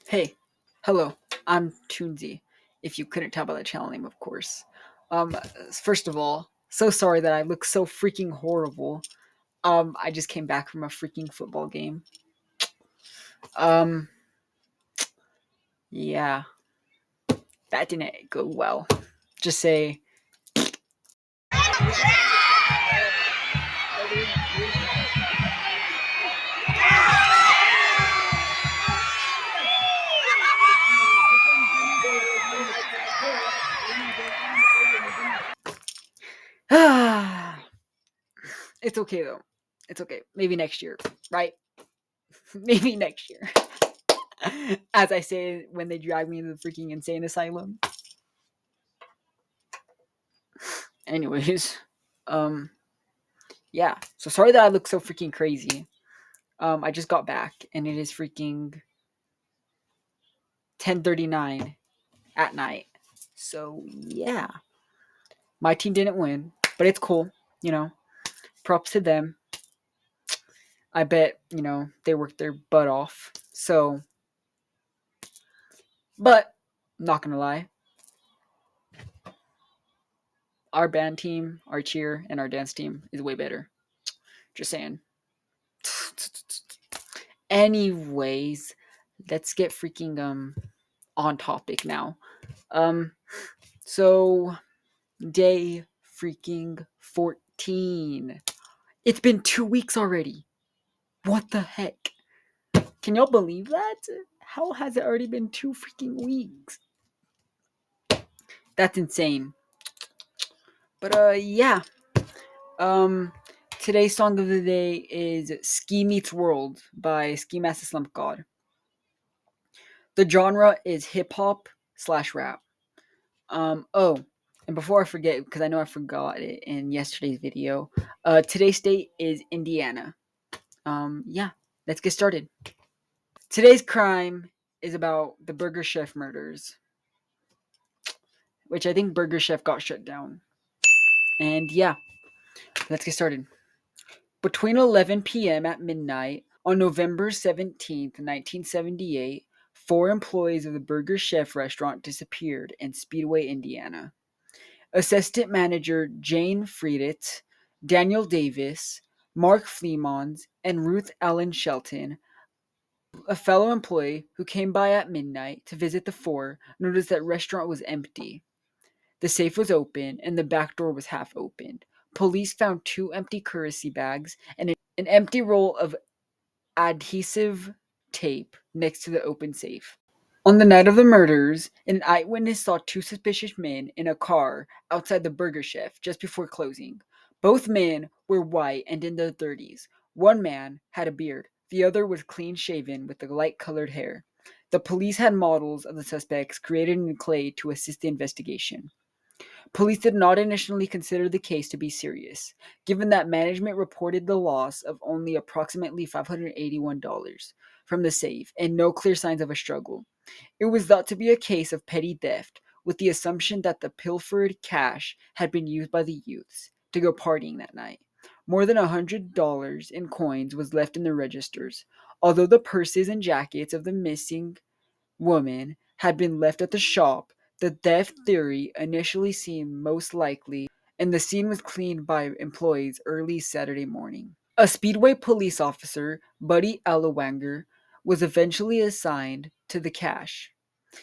Hey, hello, I'm tunesy. If you couldn't tell by the channel name, of course. Um, First of all, so sorry that I look so freaking horrible. I just came back from a freaking football game. Um, yeah, that didn't go well. Just say, ah, it's okay though. It's okay. Maybe next year, right? Maybe next year. As I say when they drag me to the freaking insane asylum. Anyways, um, yeah. So sorry that I look so freaking crazy. I just got back and it is freaking 10:39 at night. So yeah, my team didn't win, but it's cool. You know, props to them. I bet they worked their butt off. So, but not gonna lie, our band team, our cheer, and our dance team is way better. Just saying. Anyways, let's get freaking on topic now. Um, so day freaking 14. It's been 2 weeks already. What the heck? Can y'all believe that? How has it already been 2 freaking weeks? That's insane. But yeah. Um, Today's song of the day is "Ski Meets World" by Ski Master Slump God. The genre is hip hop slash rap. Oh, and before I forget, because I know I forgot it in yesterday's video, today's state is Indiana. Yeah, let's get started. Today's crime is about the Burger Chef murders, which I think Burger Chef got shut down. And yeah, let's get started. Between 11 p.m. at midnight on November 17th, 1978, four employees of the Burger Chef restaurant disappeared in Speedway, Indiana. Assistant manager Jane Frieditz, Daniel Davis, Mark Fleemons, and Ruth Ellen Shelton, a fellow employee who came by at midnight to visit the four, noticed that restaurant was empty. The safe was open and the back door was half opened. Police found two empty currency bags and an empty roll of adhesive tape next to the open safe. On the night of the murders, an eyewitness saw two suspicious men in a car outside the Burger Chef just before closing. Both men were white and in their 30s. One man had a beard, the other was clean shaven with light colored hair. The police had models of the suspects created in clay to assist the investigation. Police did not initially consider the case to be serious, given that management reported the loss of only approximately $581 from the safe and no clear signs of a struggle. It was thought to be a case of petty theft, with the assumption that the pilfered cash had been used by the youths to go partying that night. More than $100 in coins was left in the registers, although the purses and jackets of the missing woman had been left at the shop. The theft theory initially seemed most likely, and the scene was cleaned by employees early Saturday morning. A Speedway police officer, Buddy Allawanger, was eventually assigned to the cache.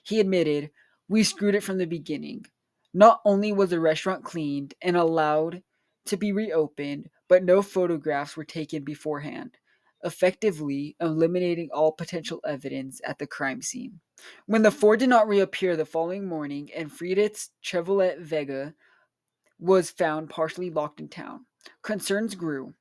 He admitted, "We screwed it from the beginning. Not only was the restaurant cleaned and allowed to be reopened, but no photographs were taken beforehand, effectively eliminating all potential evidence at the crime scene." When the four did not reappear the following morning and Friedrich's Chevrolet Vega was found partially locked in town, concerns grew.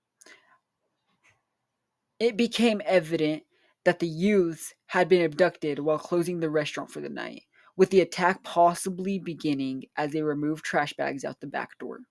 It became evident that the youths had been abducted while closing the restaurant for the night, with the attack possibly beginning as they removed trash bags out the back door.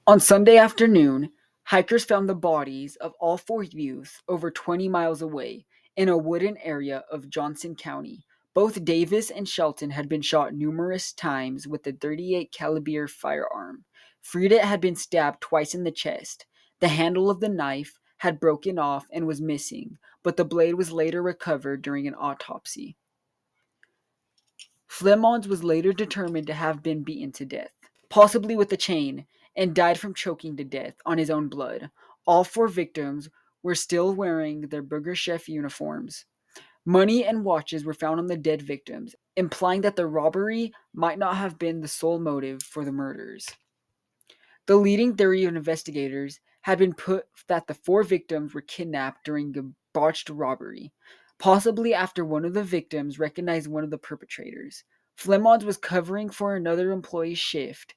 On Sunday afternoon, hikers found the bodies of all four youths over 20 miles away in a wooded area of Johnson County. Both Davis and Shelton had been shot numerous times with a 38 caliber firearm. Frieda had been stabbed twice in the chest. The handle of the knife had broken off and was missing, but the blade was later recovered during an autopsy. Flemons was later determined to have been beaten to death, possibly with a chain, and died from choking to death on his own blood. All four victims were still wearing their burger chef uniforms. Money and watches were found on the dead victims, implying that the robbery might not have been the sole motive for the murders. The leading theory of investigators had been put that the four victims were kidnapped during a botched robbery, possibly after one of the victims recognized one of the perpetrators. Flemons was covering for another employee's shift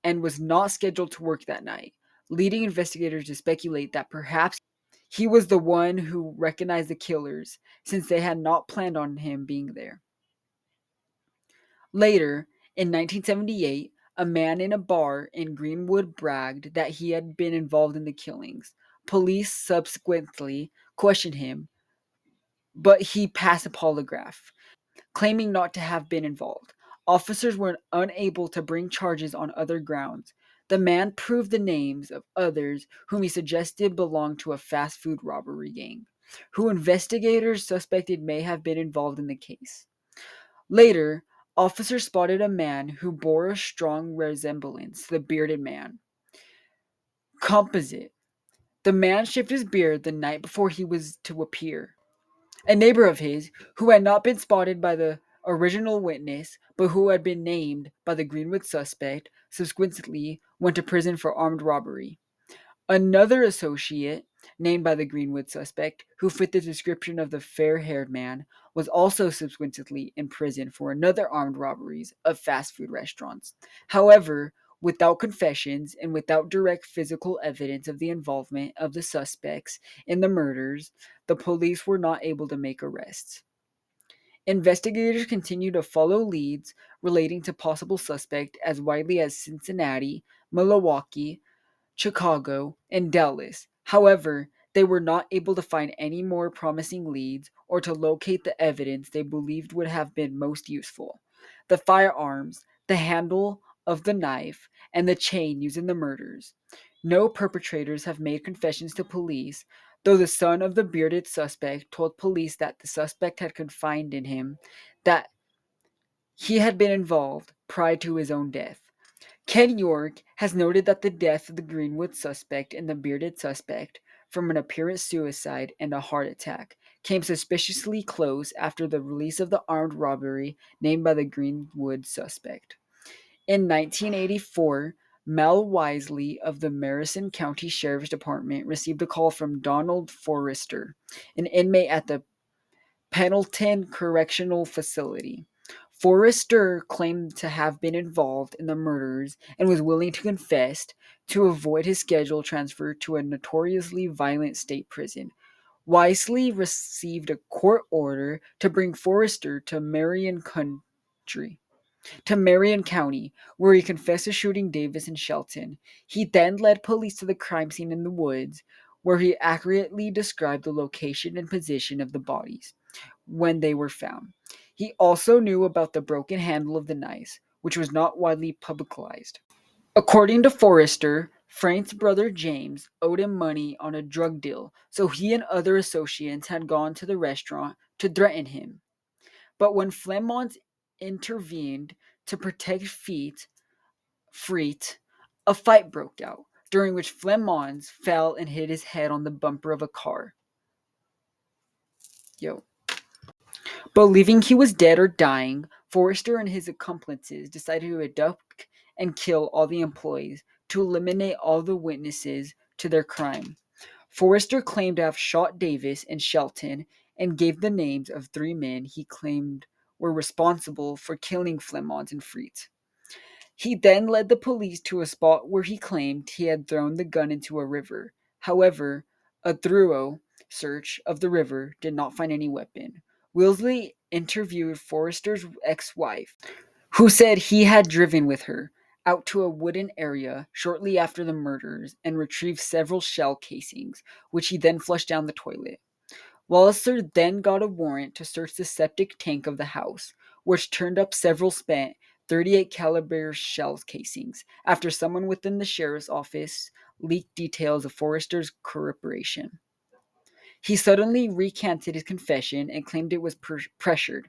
and was not scheduled to work that night, leading investigators to speculate that perhaps he was the one who recognized the killers, since they had not planned on him being there. Later, in 1978, a man in a bar in Greenwood bragged that he had been involved in the killings. Police subsequently questioned him, but he passed a polygraph, claiming not to have been involved. Officers were unable to bring charges on other grounds. The man proved the names of others whom he suggested belonged to a fast food robbery gang, who investigators suspected may have been involved in the case. Later, officers spotted a man who bore a strong resemblance to the bearded man. Composite. The man shaved his beard the night before he was to appear. A neighbor of his, who had not been spotted by the original witness, but who had been named by the Greenwood suspect, subsequently went to prison for armed robbery. Another associate, named by the Greenwood suspect, who fit the description of the fair-haired man, was also subsequently in prison for another armed robberies of fast food restaurants. However, without confessions and without direct physical evidence of the involvement of the suspects in the murders, the police were not able to make arrests. Investigators continue to follow leads relating to possible suspects as widely as Cincinnati, Milwaukee, Chicago, and Dallas. However, they were not able to find any more promising leads or to locate the evidence they believed would have been most useful. The firearms, the handle of the knife, and the chain used in the murders. No perpetrators have made confessions to police, though the son of the bearded suspect told police that the suspect had confided in him that he had been involved prior to his own death. Ken York has noted that the death of the Greenwood suspect and the bearded suspect, from an apparent suicide and a heart attack, came suspiciously close after the release of the armed robbery named by the Greenwood suspect. In 1984, Mel Wisely of the Madison County Sheriff's Department received a call from Donald Forrester, an inmate at the Pendleton Correctional Facility. Forrester claimed to have been involved in the murders and was willing to confess to avoid his scheduled transfer to a notoriously violent state prison. Wisely received a court order to bring Forrester to Marion County, where he confessed to shooting Davis and Shelton. He then led police to the crime scene in the woods, where he accurately described the location and position of the bodies when they were found. He also knew about the broken handle of the knife, which was not widely publicized. According to Forrester, Frank's brother James owed him money on a drug deal, so he and other associates had gone to the restaurant to threaten him. But when Flemont intervened to protect Freet, a fight broke out, during which Flemons fell and hit his head on the bumper of a car. Yo. Believing he was dead or dying, Forrester and his accomplices decided to abduct and kill all the employees to eliminate all the witnesses to their crime. Forrester claimed to have shot Davis and Shelton and gave the names of three men he claimed were responsible for killing Flemons and Freet. He then led the police to a spot where he claimed he had thrown the gun into a river. However, a thorough search of the river did not find any weapon. Wilsley interviewed Forrester's ex-wife, who said he had driven with her out to a wooded area shortly after the murders and retrieved several shell casings, which he then flushed down the toilet. Walliser then got a warrant to search the septic tank of the house, which turned up several spent .38 caliber shell casings after someone within the sheriff's office leaked details of Forrester's corroboration. He suddenly recanted his confession and claimed it was pressured.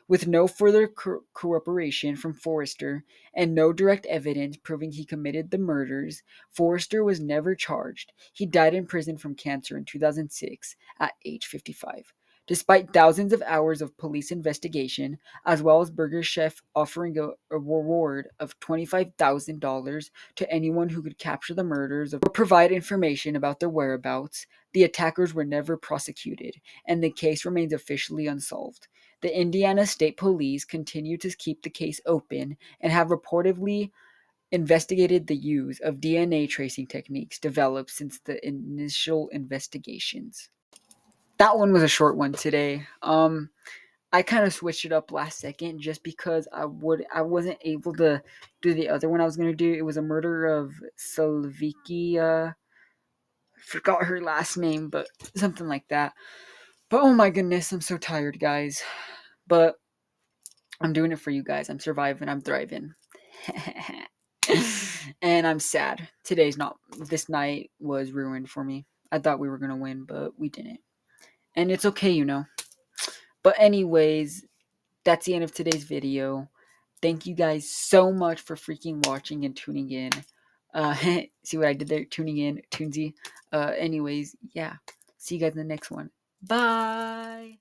With no further cooperation from Forrester and no direct evidence proving he committed the murders, Forrester was never charged. He died in prison from cancer in 2006 at age 55. Despite thousands of hours of police investigation, as well as Burger Chef offering a reward of $25,000 to anyone who could capture the murders or provide information about their whereabouts, the attackers were never prosecuted, and the case remains officially unsolved. The Indiana State Police continue to keep the case open and have reportedly investigated the use of DNA tracing techniques developed since the initial investigations. That one was a short one today. I kind of switched it up last second just because I wasn't able to do the other one I was gonna do. It was a murder of Salvikia. Forgot her last name, but something like that. But oh my goodness, I'm so tired, guys. But I'm doing it for you guys. I'm surviving. I'm thriving. And I'm sad. This night was ruined for me. I thought we were going to win, but we didn't. And it's okay, you know. But, anyways, that's the end of today's video. Thank you guys so much for freaking watching and tuning in. See what I did there? Tuning in, tunesy. Anyways, yeah. See you guys in the next one. Bye.